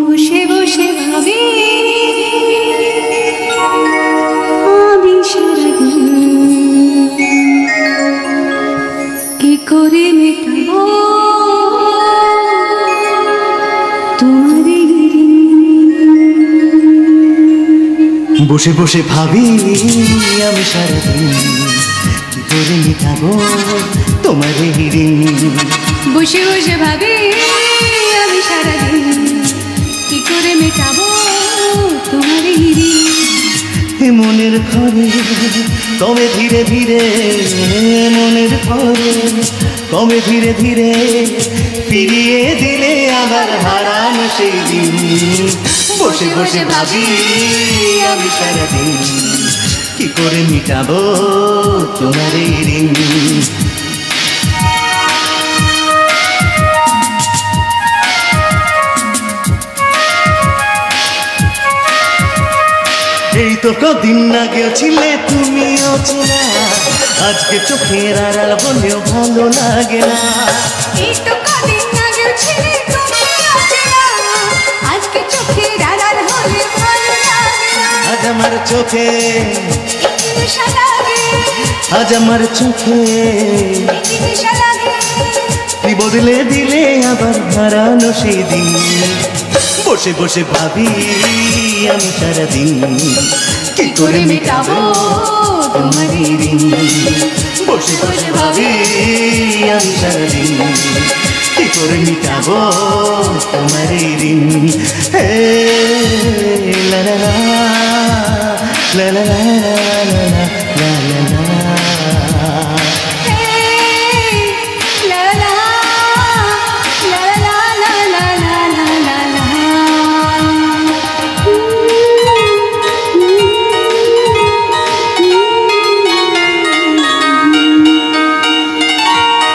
বসে বসে ভাবি আমি সারাদিন কি করে মেটাবো তোমার এই ঋণ। বসে বসে ভাবি আমি সারাদিন কি করে মিটাবো তোমার এই ঋণ। বসে বসে ভাবি আমি সারাদিন কি করে মেটাবো তোমার এই ঋণ। এ মনের ঘরে কমে ধীরে ধীরে, মনের ঘরে কমে ধীরে ধীরে, ফিরিয়ে দিলে আবার হারানো সেই দিন। বসে বসে ভাবি আমি সারাদিন কি করে মিটাবো তোমার এই ঋণ। এই তো কদিন আগে ছিলে তুমি অচেনা, আজকে চোখের আড়াল বলেও ভালো লাগে না। এই তো কদিন আগে ছিলে তুমি অচেনা, আজকে চোখের আড়াল হলে ভালো লাগে না। আজ আমার চোখে একটু নেশা লাগে, আজ আমার চোখে একটু নেশা লাগে। তুই বদলে দিলে আবার হারানো সেই দিন। বসে বসে ভাবি আমি সারাদিন কি করে মেটাবো তোমার এই ঋণ। বসে বসে ভাবি আমি সারাদিন কি করে মিটাবো তোমার এই ঋণ। হে লা লা লা লা লা লা লা লা লা লা।